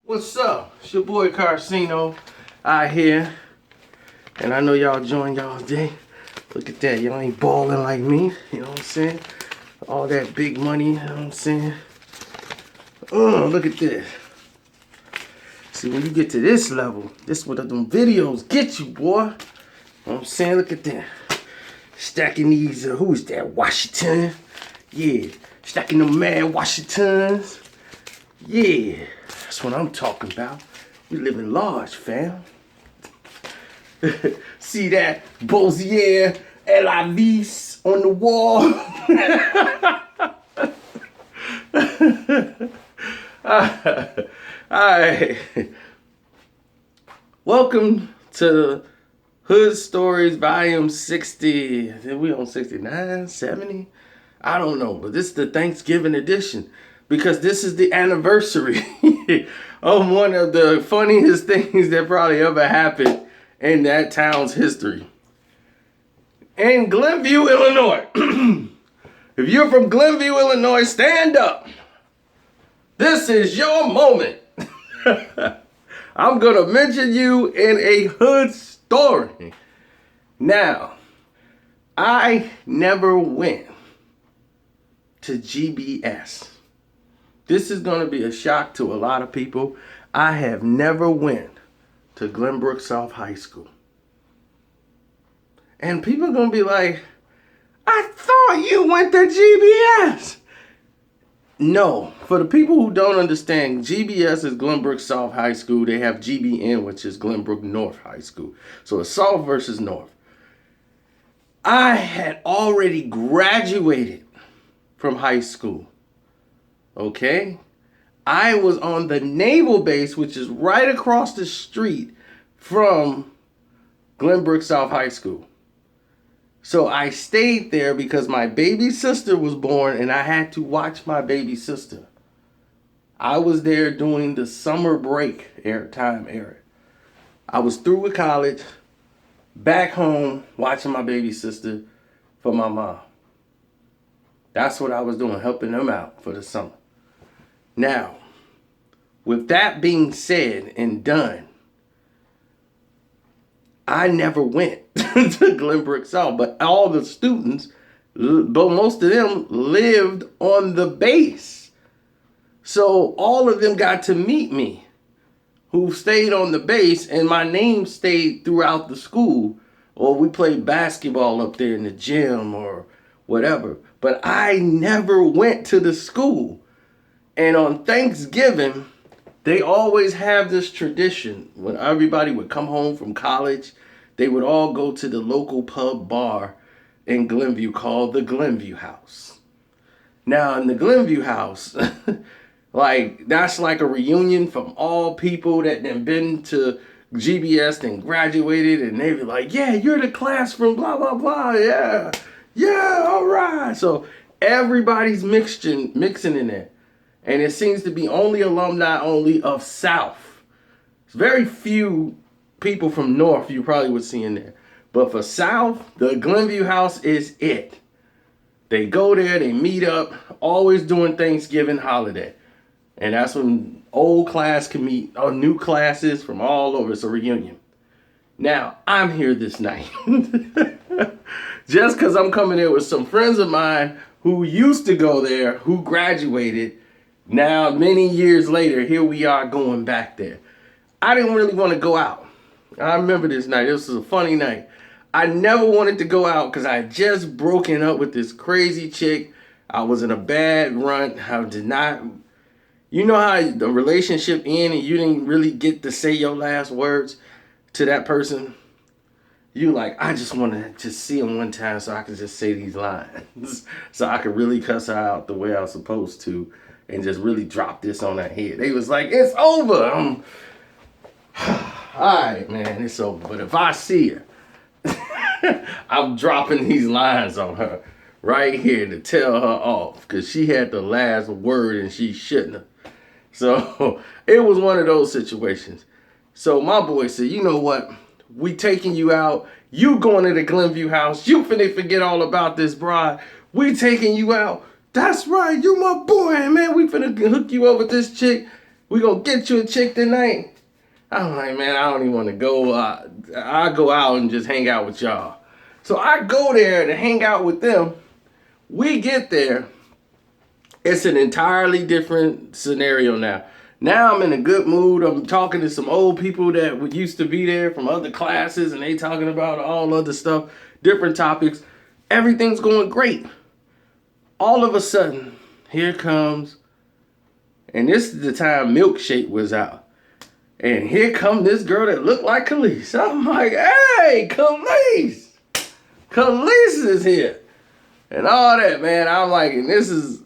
What's up? It's your boy Karceno out here. And I know y'all enjoying y'all day. Look at that. Y'all ain't balling like me. You know what I'm saying? All that big money. You know what I'm saying? Oh, look at this. See, when you get to this level, this is what them videos get you, boy. You know what I'm saying? Look at that. Stacking these, who's that? Washington. Yeah. Stacking them mad Washingtons. Yeah. That's what I'm talking about. We living large, fam. See that Bozier Elavis on the wall? Alright. Welcome to Hood Stories Volume 60. We on 69, 70? I don't know, but this is the Thanksgiving edition. Because this is the anniversary of one of the funniest things that probably ever happened in that town's history. In Glenview, Illinois. If you're from Glenview, Illinois, stand up. This is your moment. I'm going to mention you in a hood story. Now, I never went to GBS. This is going to be a shock to a lot of people. I have never went to Glenbrook South High School. And people are going to be like, I thought you went to GBS. No, for the people who don't understand, GBS is Glenbrook South High School. They have GBN, which is Glenbrook North High School. So it's South versus North. I had already graduated from high school. Okay, I was on the naval base, which is right across the street from Glenbrook South High School. So I stayed there because my baby sister was born and I had to watch my baby sister. I was there during the summer break era. I was through with college, back home watching my baby sister for my mom. That's what I was doing, helping them out for the summer. Now, with that being said and done, I never went to Glenbrook South, but all the students, but most of them lived on the base. So all of them got to meet me who stayed on the base, and my name stayed throughout the school. Or we played basketball up there in the gym or whatever. But I never went to the school. And on Thanksgiving, they always have this tradition. When everybody would come home from college, they would all go to the local pub bar in Glenview called the Glenview House. Now, in the Glenview House, that's like a reunion from all people that have been to GBS and graduated, and they were like, yeah, you're the class from blah, blah, blah, yeah, all right. So everybody's mixing in there. And it seems to be only alumni only of South. It's very few people from North you probably would see in there. But for South, the Glenview House is it. They go there, they meet up, always doing Thanksgiving holiday. And that's when old class can meet new classes from all over. It's a reunion. Now, I'm here this night. Just because I'm coming there with some friends of mine who used to go there, who graduated. Now, many years later, here we are going back there. I didn't really want to go out. I remember this night. This was a funny night. I never wanted to go out because I had just broken up with this crazy chick. I was in a bad run. I did not... You know how the relationship ended and you didn't really get to say your last words to that person? You like, I just want to just see him one time so I can just say these lines. So I could really cuss her out the way I was supposed to. And just really drop this on her head. They was like, it's over. All right, man, it's over. But if I see her, I'm dropping these lines on her right here to tell her off. Because she had the last word and she shouldn't have. So it was one of those situations. So my boy said, you know what? We taking you out. You going to the Glenview House. You finna forget all about this bride. We taking you out. That's right, you my boy, man. We finna hook you up with this chick. We gonna get you a chick tonight? I'm like, man, I don't even want to go. I'll go out and just hang out with y'all. So I go there to hang out with them. We get there. It's an entirely different scenario now. Now I'm in a good mood. I'm talking to some old people that used to be there from other classes, and they talking about all other stuff, different topics. Everything's going great. All of a sudden, here comes, and this is the time Milkshake was out. And here come this girl that looked like Khalees. I'm like, hey, Khalees. Khalees is here. And all that, man. I'm like, and this is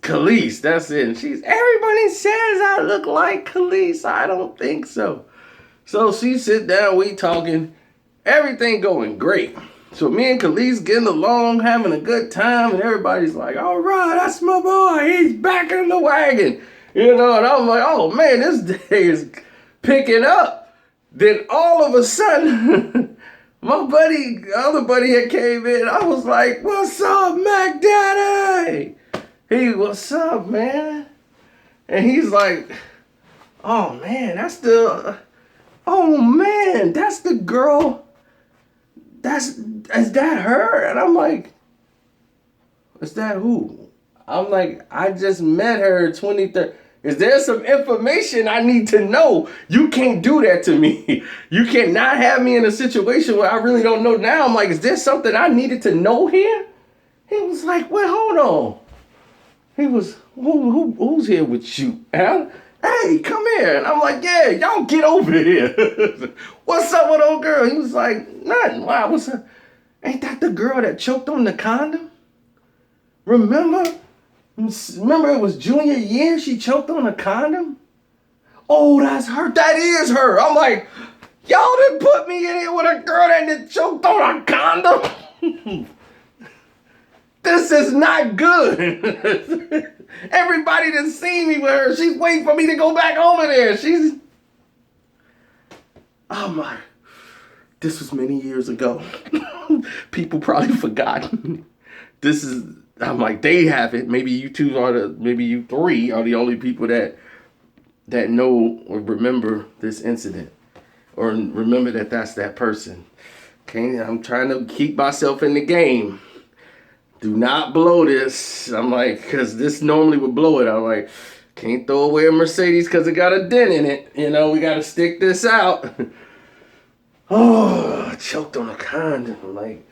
Khalees. That's it. And everybody says I look like Khalees. I don't think so. So she sit down, we talking, everything going great. So me and Khalees getting along, having a good time, and everybody's like, all right, that's my boy. He's back in the wagon. You know, and I'm like, oh man, this day is picking up. Then all of a sudden, my other buddy had came in. I was like, what's up, Mac Daddy? What's up, man? And he's like, oh man, that's the girl. Is that her? And I'm like, is that who? I'm like, I just met her 23rd. Is there some information I need to know? You can't do that to me. You cannot have me in a situation where I really don't know now. I'm like, is there something I needed to know here? He was like, well, hold on. He was, who's here with you? Huh? Hey, come here. And I'm like, yeah, y'all get over here. What's up with old girl? He was like, nothing. Wow, what's up? Ain't that the girl that choked on the condom? Remember it was junior year, she choked on a condom? Oh, that's her. That is her. I'm like, y'all didn't put me in here with a girl that choked on a condom? This is not good. Everybody done seen me with her. She's waiting for me to go back over there. Oh my. This was many years ago. People probably forgotten. I'm like, they have it. Maybe you maybe you three are the only people that know or remember this incident. Or remember that's that person. Okay, I'm trying to keep myself in the game. Do not blow this. I'm like, because this normally would blow it. I'm like, can't throw away a Mercedes because it got a dent in it. You know, we got to stick this out. Oh, I choked on a condom. I'm like,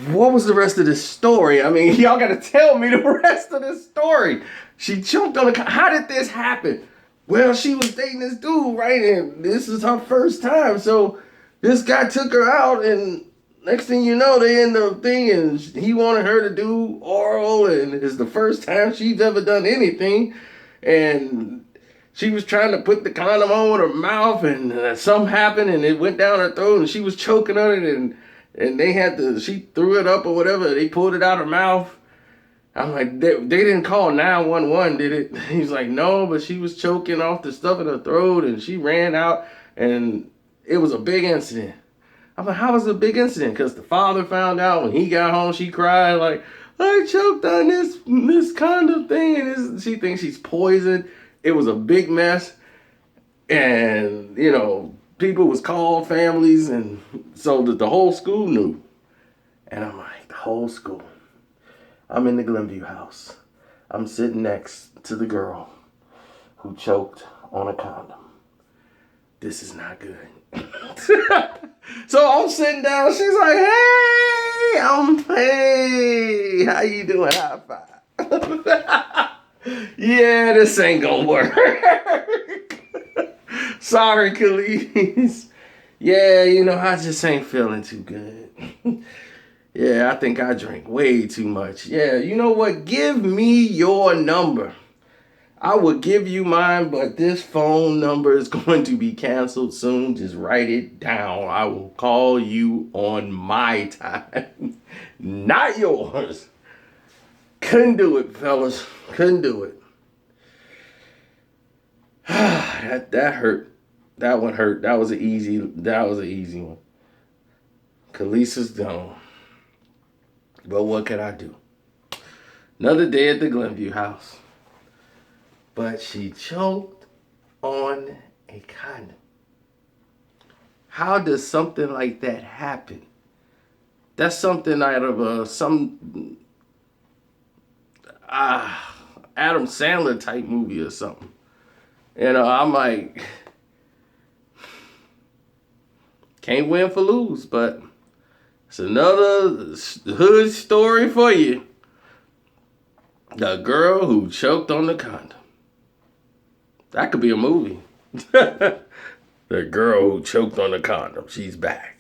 what was the rest of this story? I mean, y'all got to tell me the rest of this story. She choked on a condom. How did this happen? Well, she was dating this dude, right? And this is her first time. So this guy took her out, and next thing you know, they end up thinking he wanted her to do oral, and it's the first time she's ever done anything. And she was trying to put the condom on with her mouth, and something happened, and it went down her throat, and she was choking on it, and she threw it up or whatever. They pulled it out her mouth. I'm like, they didn't call 911, did it? He's like, no, but she was choking off the stuff in her throat, and she ran out, and it was a big incident. I'm like, how was it a big incident? Because the father found out when he got home, she cried like, I choked on this condom thing, and she thinks she's poisoned. It was a big mess, and you know, people was called, families, and so that the whole school knew. And I'm like, the whole school. I'm in the Glenview house. I'm sitting next to the girl who choked on a condom. This is not good. So I'm sitting down. She's like, hey, how you doing? High five. Yeah, this ain't gonna work. Sorry, Khalees. Yeah, you know, I just ain't feeling too good. Yeah, I think I drank way too much. Yeah, you know what? Give me your number. I will give you mine, but this phone number is going to be canceled soon. Just write it down. I will call you on my time, not yours. Couldn't do it, fellas. Couldn't do it. that hurt. That one hurt. That was an easy one. Khalees is gone. But what could I do? Another day at the Glenview house. but she choked on a condom. How does something like that happen? That's something out of some Adam Sandler type movie or something. I'm like, can't win for lose, but it's another hood story for you. The girl who choked on the condom. That could be a movie. The girl who choked on the condom. She's back.